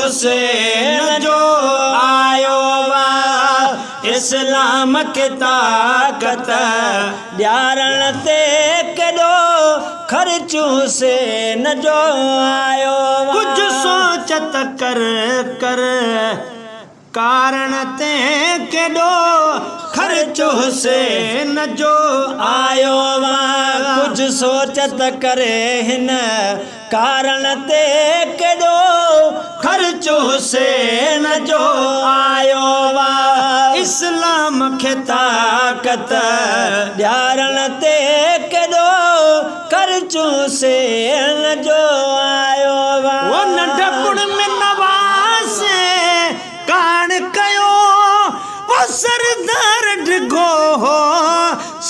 हुसैन जो आयो वा इस्लाम के ताकत ॾियारण ते केॾो ख़र्च हुसैन जो आयो वा कुझु सोचत कर कर कारण ते केॾो ख़र्च हुसैन जो आयो वा कुझु सोचत करे हिन कारण ते केॾो ख़र्च हुसैन जो आयो वा इस्लाम खे ताकत ॾियारण ते केॾो ख़र्च हुसैन जो आयो वा वो नंढपण में नवाज़ कान कयो वो सरदार डिगो हो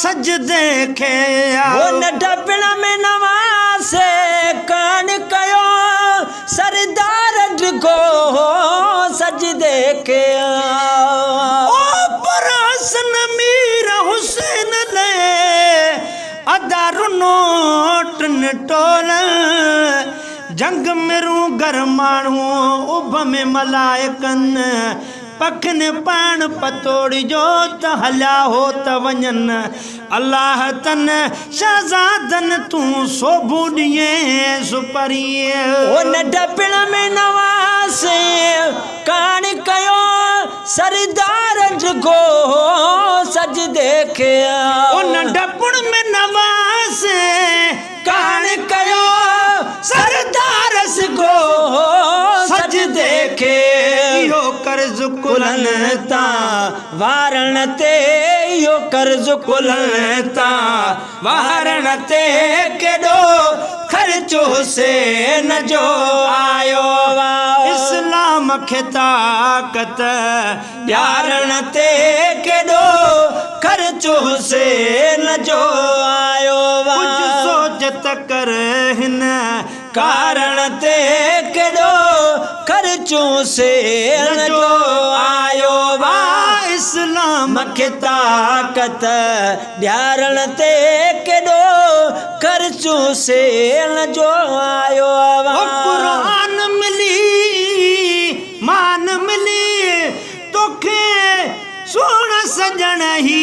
सजदे खे वो नंढपण में नवाज़ कान कयो सरदार डिगो हो सजदे खे ओ पर हसन मीर हुसैन ले अदार नोट टोल जंग में रूगर माण्हू उभ में मलाइकन पखन पाण पतोड़ी जो त हलिया हो त वञनि अल्लाह तन शहज़ादन तूं सोभू ॾिए सुपरीअ ओ नंढपण में नवाज़ कान कयो सरदार डिगो सजदे खे ओ नंढपण में नवाज़ कान कयो सरदार सिगो सजदे खे इहो कर्ज़ कुलनि तां वारण ते इहो कर्ज़ कुलनि तां वारण ते केॾो ख़र्च हुसैन जो आयो वा इस्लाम खे ताकत ॾियारण ते केॾो ख़र्च हुसैन जो आयो वा कुझु सोचत कर हिन कारण ते केॾो ख़र्च हुसैन जो आयो वा इस्लाम खे ताकत ॾियारण ते केॾो ख़र्च हुसैन जो आयो वा क़ुरान मिली मान मिली तोखे सोण सजण ही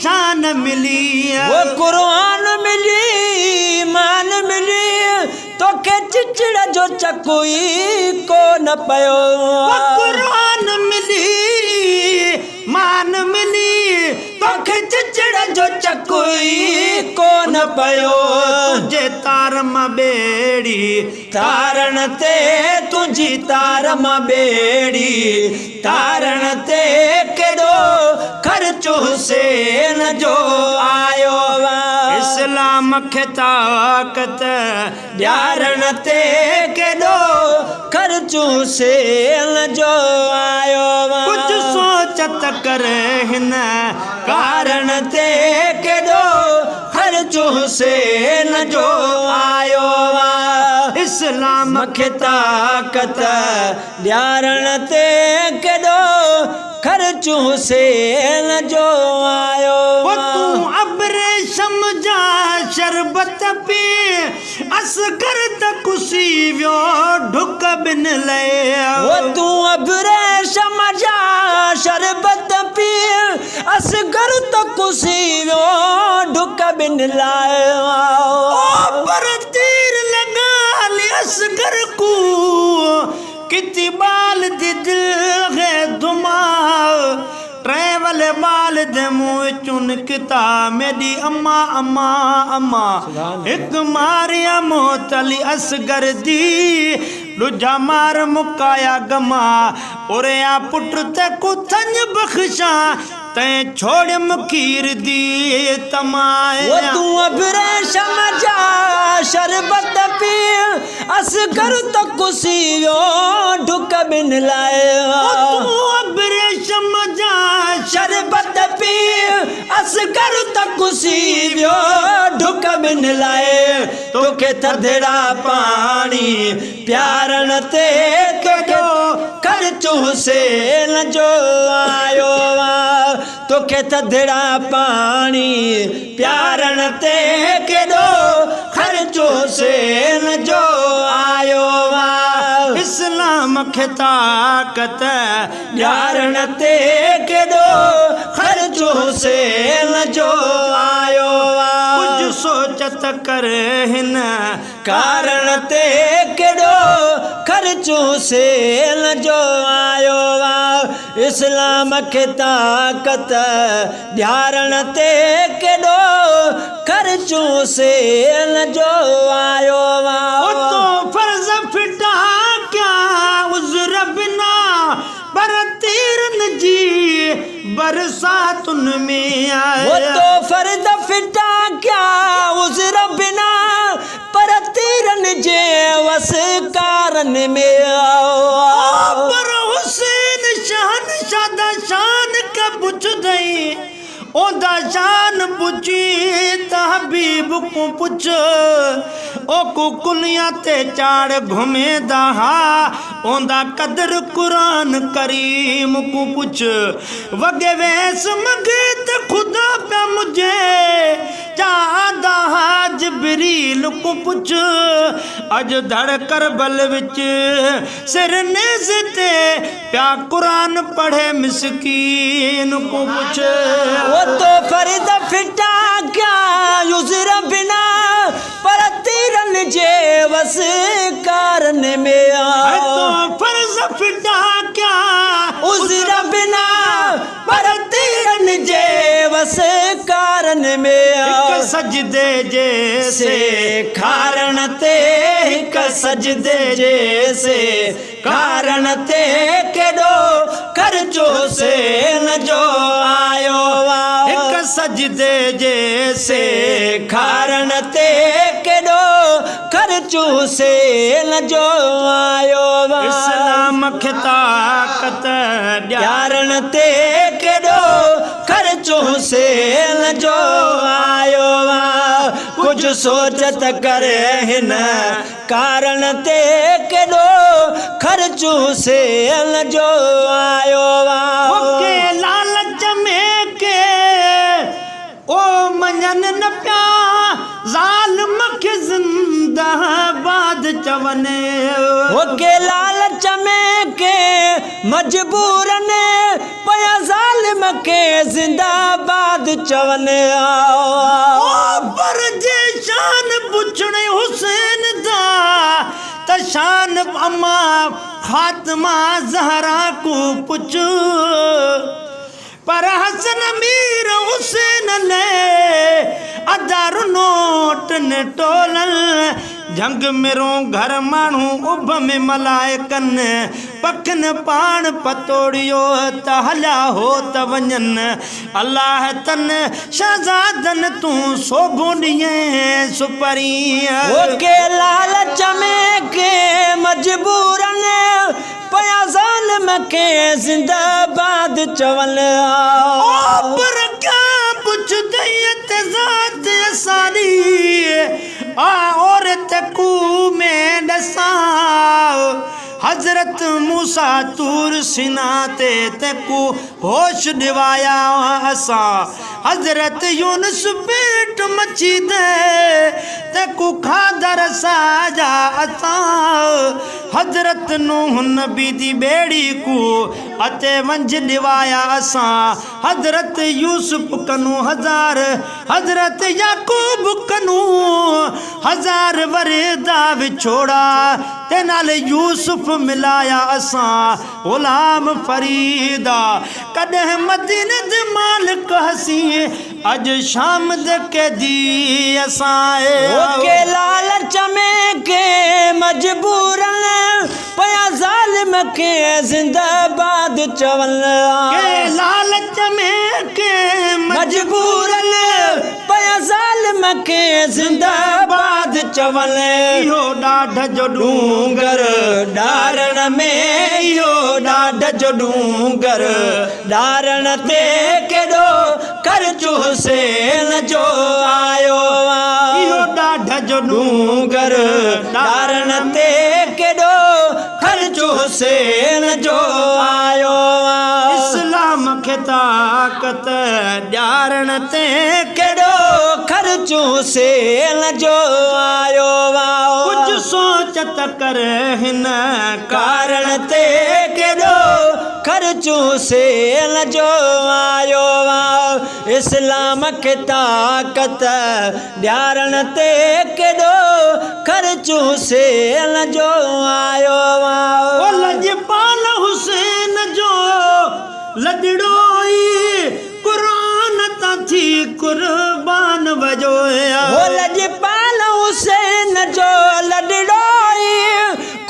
शान मिली वो क़ुरान मिली मान मिली तोखे चिचड़ जो चकुई कोन पियो क़ुरान मिली मान मिली तोखे चिचड़ जो चकुई कोन पियो तुझे तार मां बेड़ी तारण ते तुझी तार मां बेड़ी तारण ते केॾो ख़र्च हुसैन जो आयो वा इस्लाम खे ताकत ॾियारण ते केॾो ख़र्च हुसैन जो आयो वा कुझु सोचत कर हिन कारण ते केॾो ख़र्च हुसैन जो आयो वा इस्लाम खे ताकत ॾियारण ते केॾो ख़र्च हुसैन जो आयो वा तूं अबरे समझा शरबत पी असगर त कुसी वियो ढुक बिन लए वो तूं अबरे समझा शरबत पी असगर त कुसी वियो ढुक बिन लाए ओ पर तीर लगा ले असगर को किती बाल दे दिल है दुमा ट्रेवल बाल दे मुँह चुन किता मेरी अम्मा अम्मा अम्मा एक मारिया मोतली असगर दी दूजा मार मुकाया गमा और या पुट ते कुथंज बख्शा तैं छोड़ मकीर दी तमाए वो तू अबरे समझा शरबत पी असगर तो कुसियो ढुक बिन लाए वो तू अबरे समझा शरबत पी असगर तो कुसियो ढुक बिन लाए तोखे थधड़ा पानी प्यारण ते केॾो ख़र्च हुसैन जो आयो वा तोखे थधड़ा पानी प्यारण ते केॾो ख़र्च हुसैन जो आयो वा इस्लाम इस्लाम खे ताकत ॾियारण ते केॾो ख़र्चो सेल जो आयो कुझु सोचत कर हिन कारण ते केॾो ख़र्चो सेल जो आयो इस्लाम खे ताकत ॾियारण ते केॾो ख़र्चो सेल जो आयो तो फर्ज़ फिटा क्या उज़्र बिना पर तीरन जी बरसातुन में आया तो फर्ज़ फिटा क्या उज़्र बिना पर तीरन जे वसकारन में आओ पर हुसैन शान शादा शान का पुछ दई ओदा शान पुछी तहबीब को पुछ ओ कुकुलिया ते चाड़ घुमे दहा ओंदा कदर कुरान करीम को पुछ वगे वैस मगे ते खुदा पे मुझे चादा जिब्रील को पुछ अज धड़ करबल विच सिर नेज़ ते प्या कुरान पढ़े मिस्कीन को पुछ वो तो फर्ज़ फिटा क्या उज़्र बिना पर तीरन जे वसकारन में आओ तो फर्ज़ फिटा क्या उज़्र बिना पर तीरन जे वसकारन में आओ सजदे जैसे कारण ते हिक सजदे जैसे कारण ते केॾो ख़र्चो सेल जो आयो हिक सजदे जैसे कारण ते केॾो ख़र्चो सेल जो आयो इस्लाम खे ताकत ॾियारण ते केॾो ख़र्चो सेल जो आयो कुझु सोचत करे हिन कारण ते केॾो ख़र्चो सेल जो आयो के लालच में के ओ मञन न पिया ज़ालिम खे ज़िंदाबाद चवनि के लालच में के मजबूरन पया ज़ालिम खे ज़िंदाबाद चवनि पर जे शान पुछणे हुसैन दा त शान अम्मा फातिमा ज़हरा को पुछ पर हसन मीर हुसैन ले अदार नोटन टोलल जंग मेरो घर माण्हू उभ में मलाइकन पखन पाण पतोड़ियो त हलिया हो त वञनि अल्लाह तन शहज़ादन तूं सोभो ॾिए सुपरी के लालच में के मजबूरन पया ज़ालिम खे ज़िंदाबाद चवनि पर क्या पुछ दैयत ज़ात असारी औरत कू में डसा हज़रत मूसा तूर सिना ते तकू होश दिवाया असां हज़रत यूनुस पेट मची दे तकू खादर साजा असां हज़रत नूह नबी दी बेड़ी को अते वंज दिवाया असां हज़रत यूसुफ कनू हजार हज़रत याकूब कनू हजार वरदा विछोड़ा ते नाल यूसुफ मिलाया असां गुलाम फरीदा कदह मदीने दे मालिक हसी अज शाम दे के दी असां के लालच में के मजबूरन पया ज़ालिम खे ज़िंदाबाद चवनि के लालच में के मजबूरन पया ज़ालिम खे ज़िंदाबाद चवनि इहो ॾाढ जो डूंगर डारण में इहो ॾाढ जो डूंगर डारण ते केॾो ख़र्चो हुसैन जो आयो इहो ॾाढ जो डूंगर डारण ते केॾो ख़र्चो हुसैन जो आयो इस्लाम खे ताकत ॾियारण ते केॾो ख़र्चो हुसैन जो आयो कुझु सोच सोचत कर हिन कारण ते केॾो ख़र्च हुसैन जो आयो इस्लाम खे ताक़त ॾियारण ते केॾो ख़र्च हुसैन जो आयो लजपाल हुसैन जो लॾड़ो ई क़ुरान तां थी कुर्बान वजो लजपाल हुसैन जो लॾड़ो ई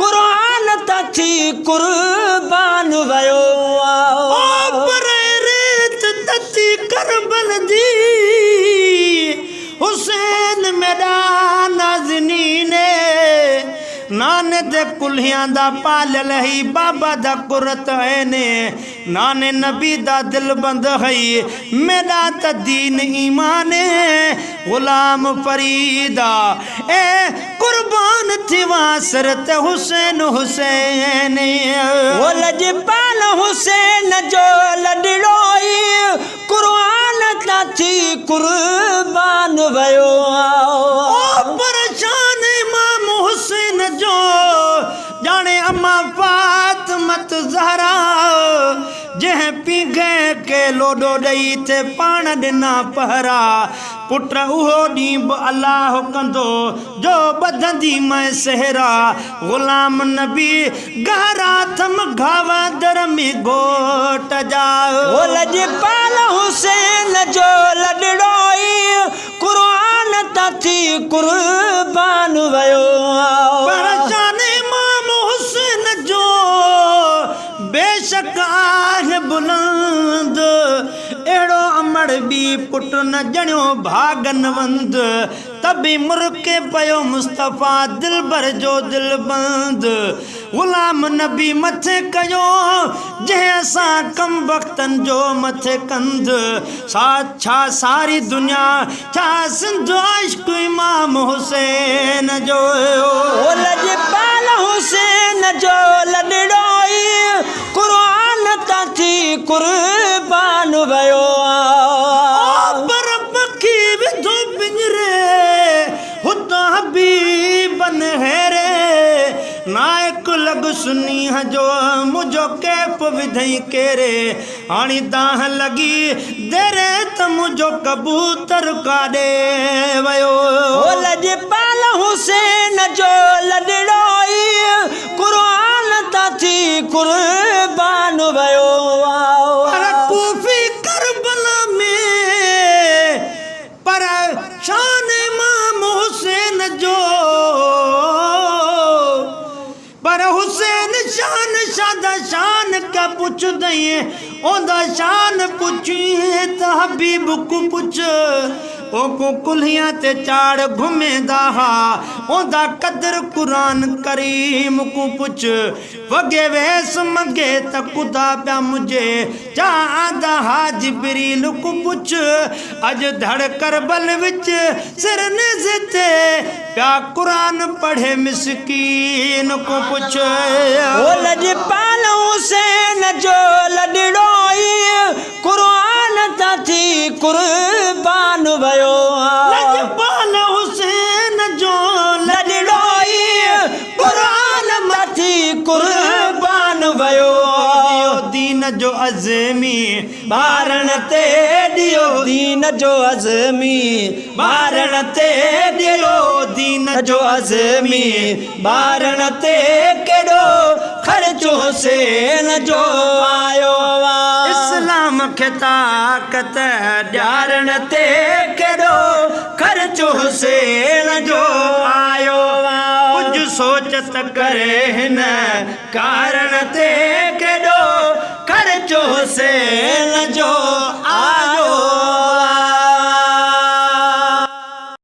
क़ुरान तां थी कुर्बान वयो रेत तती करबल दी हुसैन मैदान नाज़नीन नाने दे कुल्हियां दा पालल ही बाबा दा कुरत है ने नाने नबी दा दिल बंद है मेरा त दीन ईमान गुलाम फरीदा ए कुर्बान थी वासरत हुसैन हुसैन वो लजपाल हुसैन जो लॾड़ो कुरान ता थी कुर्बान वयो परेशान इमाम हुसैन जो जाने अम्मा फातिमत ज़हरा जह पीघे के लोडो ॾेई थे पाण ॾिना पहरा पुट उहो ॾींहुं बि अलाह कंदो जो ॿधंदी मैं सहरा ग़ुलाम नबी गहरा थम घावा दर में घोट जा लजपाल हुसैन जो लॾड़ो क़ुरान तां थी कुर्बान वयो परेशान इमाम हुसैन जो बेशक आहे बुलंद अहिड़ो अमड़ बि पुट न ॼणियो भागन वंद तभी मुर्के पयो मुस्तफ़ा दिलबर जो दिल बंद गुलाम नबी मथे कयो जंहिं सां कम वक्तन जो मथे कंद छा सारी दुनिया छा सिंध इश्क इमाम हुसैन जो लजपाल हुसैन जो लॾड़ो क़ुरान तां थी कुर्बान वयो पर पखी विधो पिंजरे हुतां हबीबन हेरे नायक लग सुनी जो मुझो कैप विधई केरे हाणी दाह लगी देरे त मुझो कबूतर काॾे वयो लजपाल हुसैन जो लॾड़ो क़ुरान तां थी कुर्बान वयो कूफी करबला में पर शान इमाम हुसैन जो पर हुसैन शान शादा शान का पुछ दई ओंदा शान पुछी त हबीब को पुछ ओ को कुल्हियां ते चाड़ घुमेंदा हा ओंदा कदर कुरान करीम को पुछ वगे वेस मगे त खुदा प्या मुझे चा आंदा हा जिब्रील को पुछ अज धड़ करबल विच सिर निजते प्या कुरान पढ़े मिस्कीन को पुछ ओ लजपाल हुसैन जो लॾड़ो कुरान तां थी कुर्बान वयो लजपाल हुसैन जो लॾड़ो कुरान तां थी कुर्बान वयो दीन जो अज़मी ॿारन ते ॾियो दीन जो अज़मी ॿारन ते ॾियो दीन जो अज़मी ॿारन ते केॾो ख़र्च हुसैन जो आयो इस्लाम खे ताक़त ॾियारण ते केॾो ख़र्च हुसैन जो आयो कुझु सोच त करे हिन कारण ते केॾो